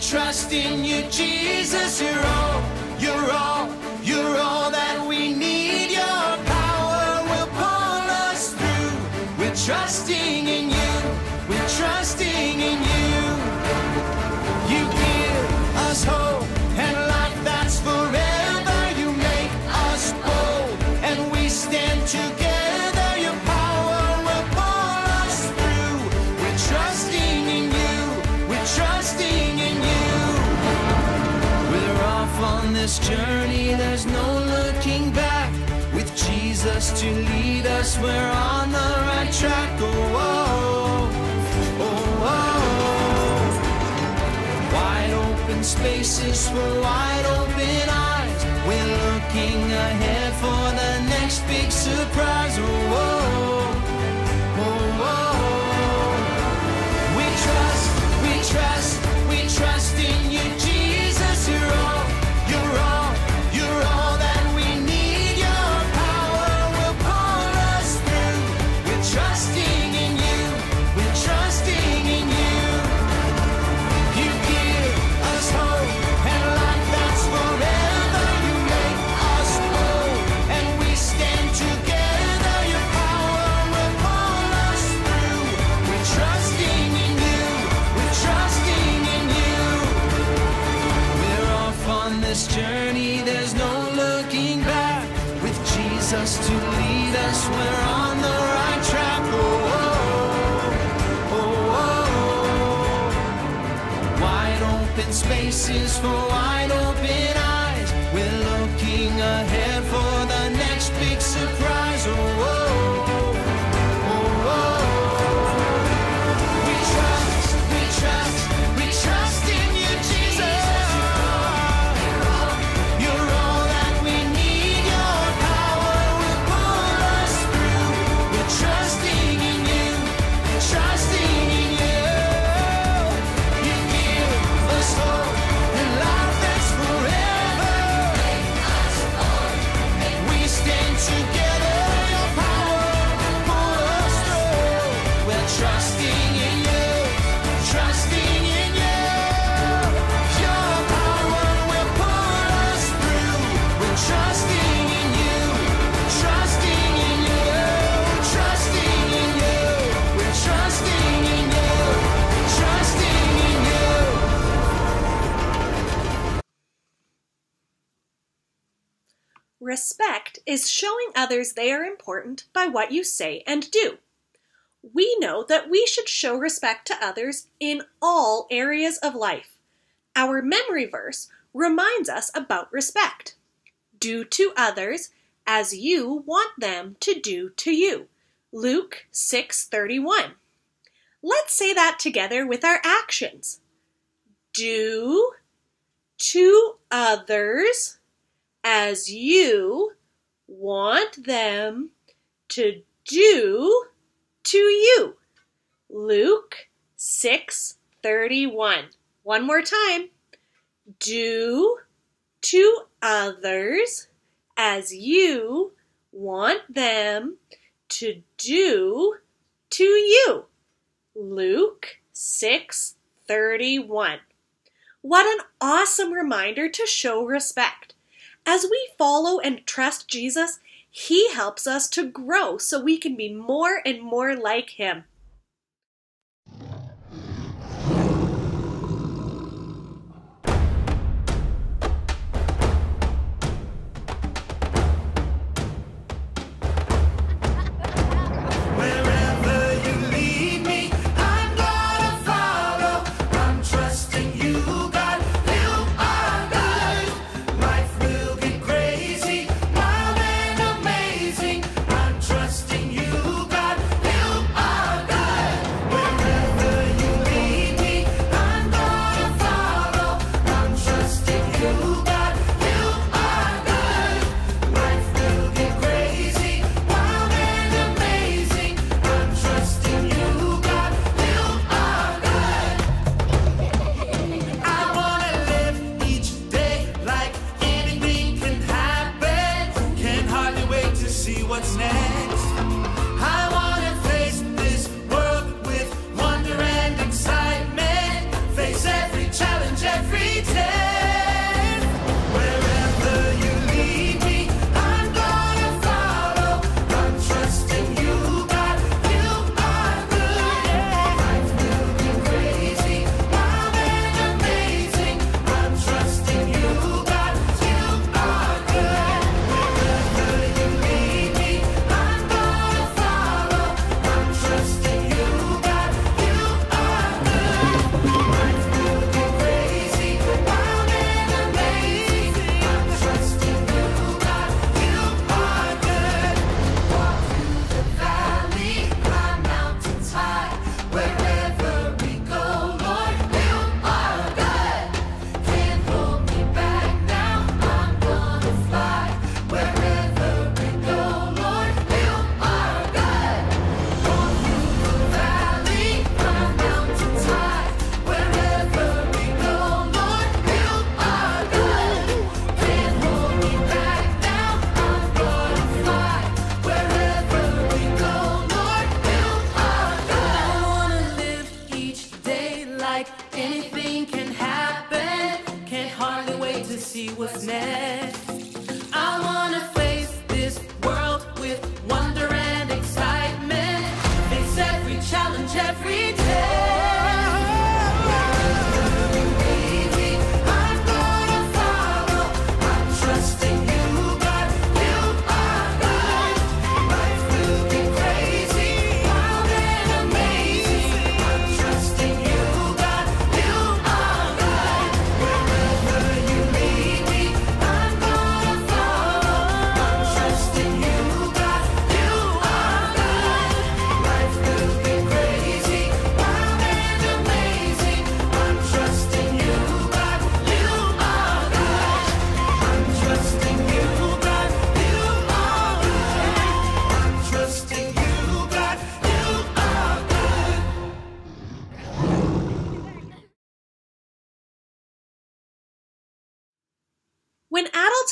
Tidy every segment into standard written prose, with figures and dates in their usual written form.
trust in you, Jesus. You're all, you're all, you're all that we need. Your power will pull us through. We're trusting in you. We're trusting in you. You give us hope and life that's forever. You make us bold and we stand together. Your power will pull us through. We're trusting in you. We're trusting in you. We're off on this journey. There's no looking back. With Jesus to lead us, we're on the right track. Oh, oh, oh, oh. Wide open spaces for wide open eyes. We're looking ahead for the next big surprise. Oh, oh, oh, oh. We trust, we trust, we trust in you, Jesus. You're all, you're all, you're all that we need. Your power will pull us through. We're trusting in you. We're trusting in you. You give us hope and life that's forever. You make us bold and we stand together. Your power will pull us through. We're trusting in you. We're trusting in you. We're off on this journey. There's no looking back. With Jesus to lead us, we're on the right track. Oh, oh, oh, oh. Wide open spaces for wide open eyes. We're looking ahead for the next big surprise. Oh, oh, oh, oh. We trust, we trust, we trust in you, Jesus. You're all that we need. Your power will pull us through. We're trusting in you, trusting in you. You give us hope and life that's forever. We stand together. Your power will pull us through. We're trusting in you, trusting in you. Your power will pull us through. We're trusting in you, trusting in you, trusting in you. We're trusting in you, trusting in you. Respect is showing others they are important by what you say and do. We know that we should show respect to others in all areas of life. Our memory verse reminds us about respect. Do to others as you want them to do to you. Luke 6:31. Let's say that together with our actions. Do to others as you want them to do to you. Luke 6:31. One more time. Do to others as you want them to do to you. Luke 6:31. What an awesome reminder to show respect. As we follow and trust Jesus, He helps us to grow so we can be more and more like Him. Wherever you lead me, I'm gonna follow. I'm trusting you, God. You are good. Life will get crazy, wild and amazing. I'm trusting you, God. You are good.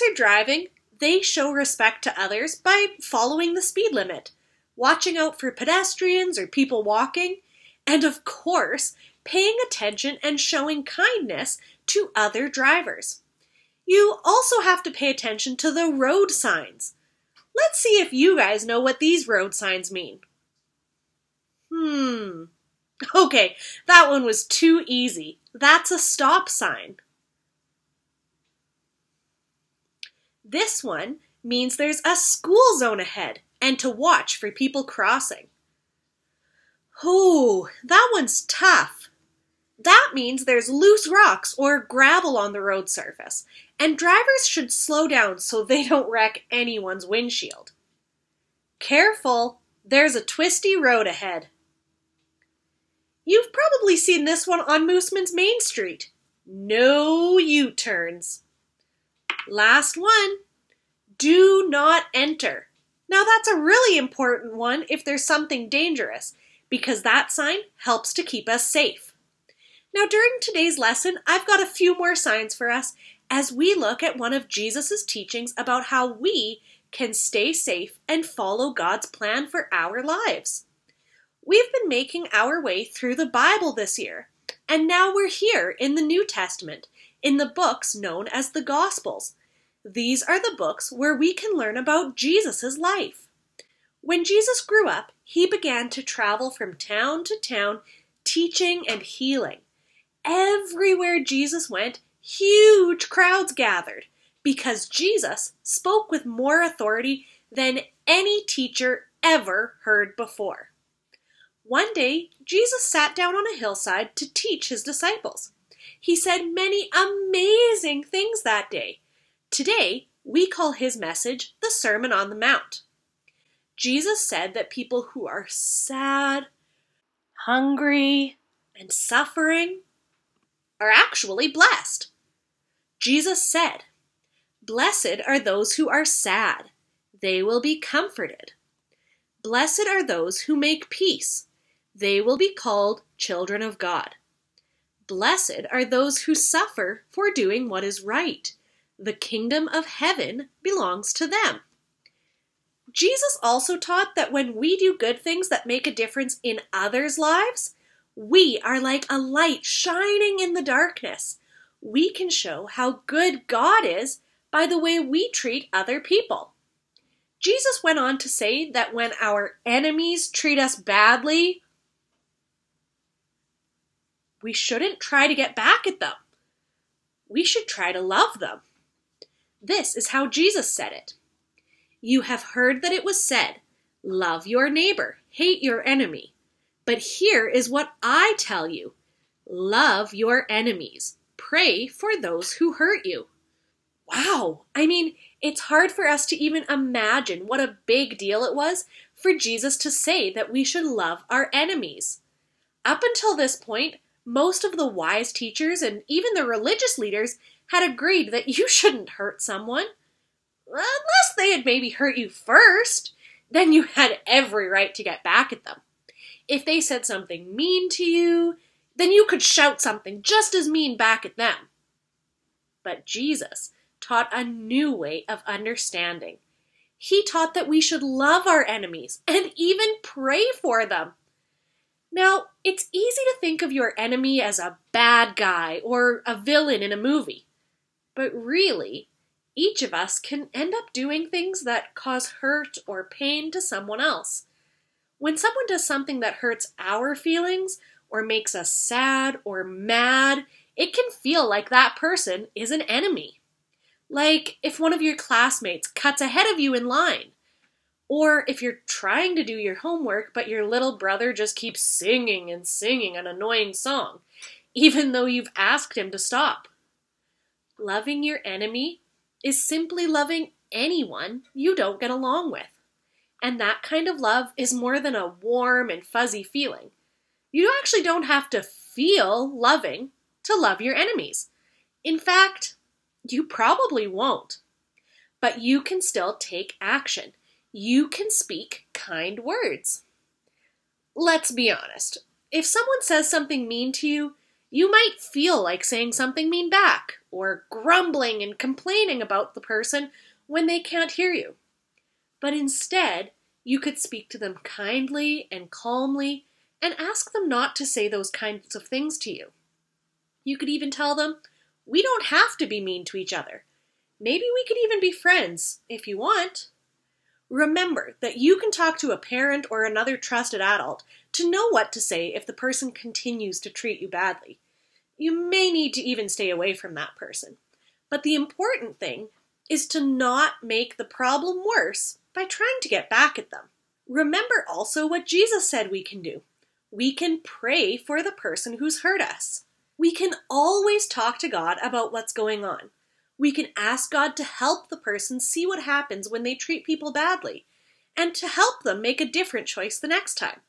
are driving, they show respect to others by following the speed limit, watching out for pedestrians or people walking, and of course, paying attention and showing kindness to other drivers. You also have to pay attention to the road signs. Let's see if you guys know what these road signs mean. Okay, that one was too easy. That's a stop sign. This one means there's a school zone ahead and to watch for people crossing. Oh, that one's tough. That means there's loose rocks or gravel on the road surface, and drivers should slow down so they don't wreck anyone's windshield. Careful, there's a twisty road ahead. You've probably seen this one on Mooseman's Main Street. No U-turns. Last one. Do not enter. Now that's a really important one if there's something dangerous, because that sign helps to keep us safe. Now during today's lesson, I've got a few more signs for us as we look at one of Jesus' teachings about how we can stay safe and follow God's plan for our lives. We've been making our way through the Bible this year, and now we're here in the New Testament, in the books known as the Gospels. These are the books where we can learn about Jesus' life. When Jesus grew up, he began to travel from town to town, teaching and healing. Everywhere Jesus went, huge crowds gathered, because Jesus spoke with more authority than any teacher ever heard before. One day, Jesus sat down on a hillside to teach his disciples. He said many amazing things that day. Today, we call his message the Sermon on the Mount. Jesus said that people who are sad, hungry, and suffering are actually blessed. Jesus said, "Blessed are those who are sad. They will be comforted. Blessed are those who make peace. They will be called children of God. Blessed are those who suffer for doing what is right. The kingdom of heaven belongs to them." Jesus also taught that when we do good things that make a difference in others' lives, we are like a light shining in the darkness. We can show how good God is by the way we treat other people. Jesus went on to say that when our enemies treat us badly, we shouldn't try to get back at them. We should try to love them. This is how Jesus said it. "You have heard that it was said, 'Love your neighbor, hate your enemy.' But here is what I tell you. Love your enemies. Pray for those who hurt you." Wow! It's hard for us to even imagine what a big deal it was for Jesus to say that we should love our enemies. Up until this point, most of the wise teachers and even the religious leaders had agreed that you shouldn't hurt someone. Unless they had maybe hurt you first, then you had every right to get back at them. If they said something mean to you, then you could shout something just as mean back at them. But Jesus taught a new way of understanding. He taught that we should love our enemies and even pray for them. Now, it's easy to think of your enemy as a bad guy or a villain in a movie. But really, each of us can end up doing things that cause hurt or pain to someone else. When someone does something that hurts our feelings or makes us sad or mad, it can feel like that person is an enemy. Like if one of your classmates cuts ahead of you in line, or if you're trying to do your homework but your little brother just keeps singing and singing an annoying song, even though you've asked him to stop. Loving your enemy is simply loving anyone you don't get along with. And that kind of love is more than a warm and fuzzy feeling. You actually don't have to feel loving to love your enemies. In fact, you probably won't. But you can still take action. You can speak kind words. Let's be honest. If someone says something mean to you, you might feel like saying something mean back, or grumbling and complaining about the person when they can't hear you. But instead, you could speak to them kindly and calmly and ask them not to say those kinds of things to you. You could even tell them, we don't have to be mean to each other. Maybe we could even be friends if you want. Remember that you can talk to a parent or another trusted adult to know what to say if the person continues to treat you badly. You may need to even stay away from that person. But the important thing is to not make the problem worse by trying to get back at them. Remember also what Jesus said we can do. We can pray for the person who's hurt us. We can always talk to God about what's going on. We can ask God to help the person see what happens when they treat people badly, and to help them make a different choice the next time.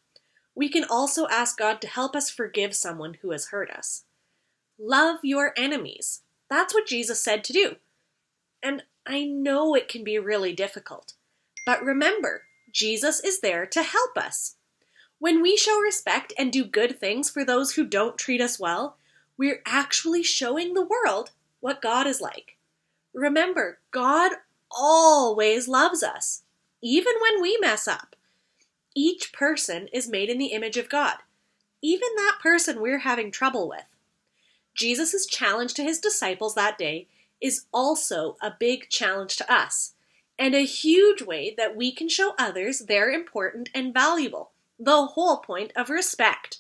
We can also ask God to help us forgive someone who has hurt us. Love your enemies. That's what Jesus said to do. And I know it can be really difficult. But remember, Jesus is there to help us. When we show respect and do good things for those who don't treat us well, we're actually showing the world what God is like. Remember, God always loves us, even when we mess up. Each person is made in the image of God, even that person we're having trouble with. Jesus' challenge to his disciples that day is also a big challenge to us, and a huge way that we can show others they're important and valuable. The whole point of respect.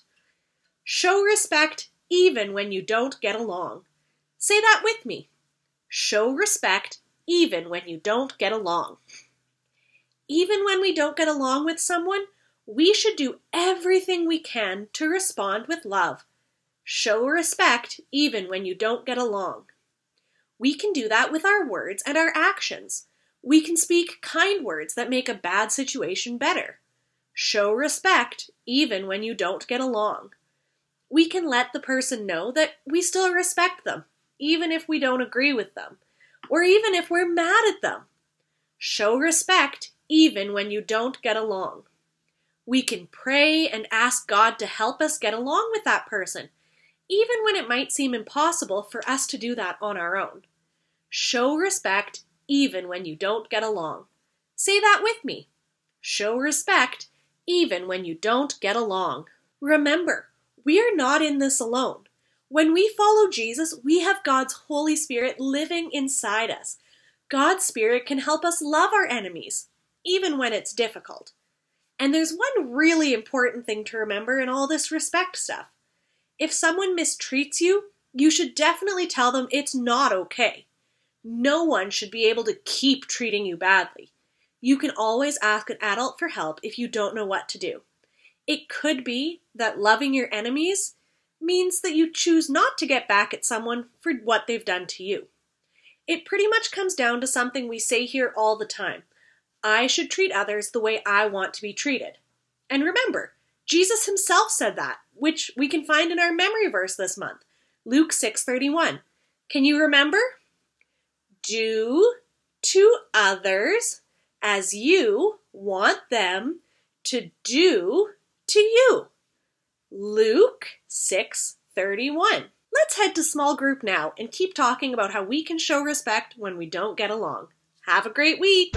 Show respect even when you don't get along. Say that with me. Show respect even when you don't get along. Even when we don't get along with someone, we should do everything we can to respond with love. Show respect even when you don't get along. We can do that with our words and our actions. We can speak kind words that make a bad situation better. Show respect even when you don't get along. We can let the person know that we still respect them, even if we don't agree with them, or even if we're mad at them. Show respect even when you don't get along. We can pray and ask God to help us get along with that person, even when it might seem impossible for us to do that on our own. Show respect even when you don't get along. Say that with me. Show respect even when you don't get along. Remember, we are not in this alone. When we follow Jesus, we have God's Holy Spirit living inside us. God's Spirit can help us love our enemies, even when it's difficult. And there's one really important thing to remember in all this respect stuff. If someone mistreats you, you should definitely tell them it's not okay. No one should be able to keep treating you badly. You can always ask an adult for help if you don't know what to do. It could be that loving your enemies means that you choose not to get back at someone for what they've done to you. It pretty much comes down to something we say here all the time. I should treat others the way I want to be treated. And remember, Jesus himself said that, which we can find in our memory verse this month, Luke 6:31. Can you remember? Do to others as you want them to do to you. Luke 6:31. Let's head to small group now and keep talking about how we can show respect when we don't get along. Have a great week!